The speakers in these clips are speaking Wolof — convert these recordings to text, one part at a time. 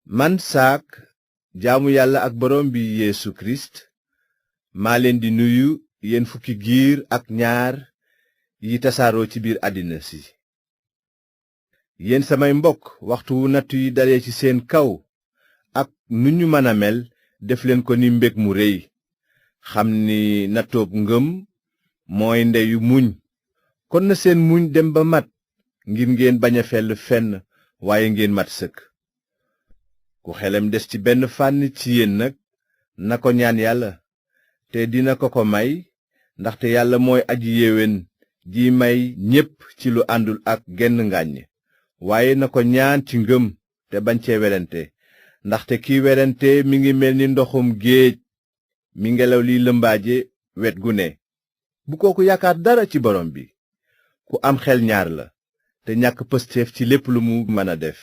man saak jaamu yàlla ak borom bi Yeesu Kirist maa leen di nuyu yéen fukki giir ak ñaar yi tasaaroo ci biir àddina si. yéen samay mbokk, waxtu wu nattu yi dalee ci seen kaw ak nu ñu mën a mel, def leen ko ni mbég mu réy, xam ni nattoob ngëm mooy ndeyu muñ. kon na seen muñ dem ba mat, ngir ngeen bañ a fell fenn waaye ngeen mat sëkk. ku xelam des ci benn fànn ci yéen nag, na ko ñaan yàlla, te dina ko ko may, ndaxte yàlla mooy aji yéwén ji may ñépp ci lu àndul ak genn ngàññ. waaye na ko ñaan ci ngëm te bañ cee werante, ndaxte kiy werante mi ngi mel ni ndoxum géej mi ngelaw liy lëmbaaje wet gu ne. bu kooku yaakaar dara ci borom bi. ku am xel ñaar la, te ñàkk pësteef ci lépp lu mu mën a def.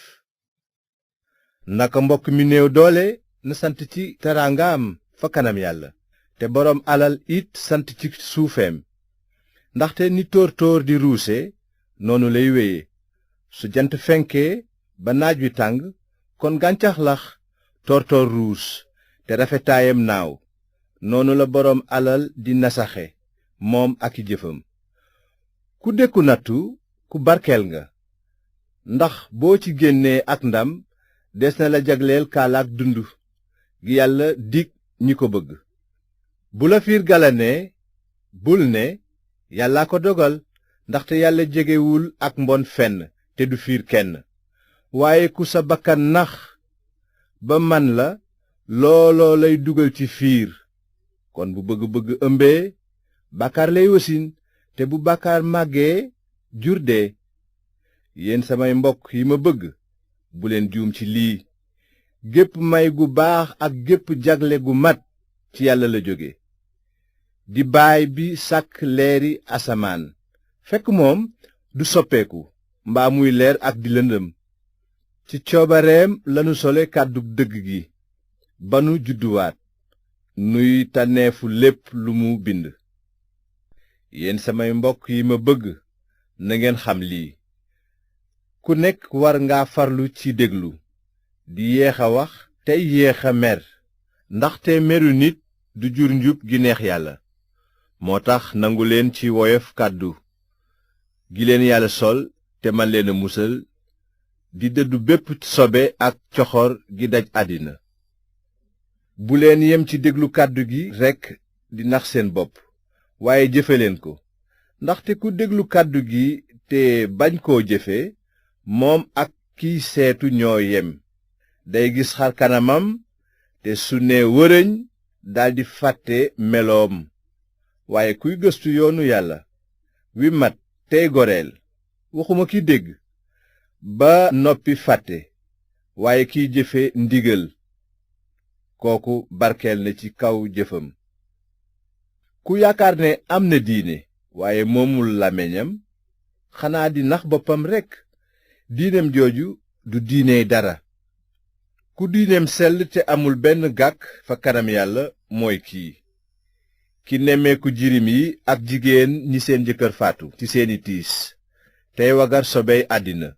naka mbokk mi néew doole na sant ci teraangaam fa kanam yàlla, te boroom alal it sant ci suufeem. ndaxte ni tóor-tóor di ruuse, noonu lay wéye. su jant fenkee ba naaj wi tàng, kon gàncax lax, tóor-tóor ruus, te rafetaayam naaw. noonu la boroom alal di nasaxe, moom ak i jëfam. ku dékku nattu, ku barkeel nga, ndax boo ci génnee ak ndam, des na la jagleel kaalaak dund gi yàlla dig ñi ko bëgg. bu la fiir galanee, bul ne yàllaa ko dogal, ndaxte yàlla jegewul ak mbon fenn te du fiir kenn. waaye ku sa bakkan nax ba man la, looloo lay dugal ci fiir. kon bu bëgg-bëgg ëmbee, bàkkaar lay wasin, te bu bàkkaar màggee, jur dee. yéen samay mbokk yi ma bëgg, bu leen juum ci lii. gépp may gu baax ak gépp jagle gu mat ci yàlla la jóge, di baay bi sàkk leeri asamaan, fekk moom du soppeeku mbaa muy leer ak di lëndëm. ci coobareem lanu sole kàddu dëgg gi ba nu judduwaat, nuy tànneefu lépp lu mu bind. yéen samay mbokk yi ma bëgg, na ngeen xam lii. ku nekk war nga farlu ci déglu, di yéex a wax tey yéex a mer, ndaxte meru nit du jur njub gi neex yàlla. moo tax nangu leen ci woyof kàddu gi leen yàlla sol, te man leen a musal, di dëddu bépp sobe ak coxor gi daj àddina. bu leen yem ci déglu kàddu gi rekk di nax seen bopp, waaye jëfe leen ko. ndaxte ku déglu kàddu gi te bañ koo jëfe, moom ak kiy seetu ñoo yem. day gis xar kanamam, te su nee wërëñ daldi fàtte meloom. waaye kuy gëstu yoonu yàlla wi mat tey goreel, waxuma ki dégg ba noppi fàtte, waaye kiy jëfe ndigal, kooku barkeel na ci kaw jëfam. ku yaakaar ne am na diine waaye moomul làmmiñam, xanaa di nax boppam rekk. diineem jooju du diiney dara. ku diineem sell te amul benn gàkk fa kanam yàlla mooy kii: ki nemmeeku jirim yi ak jigéen ñi seen jëkkër faatu ci seeni tiis, tey wagar sobey àddina.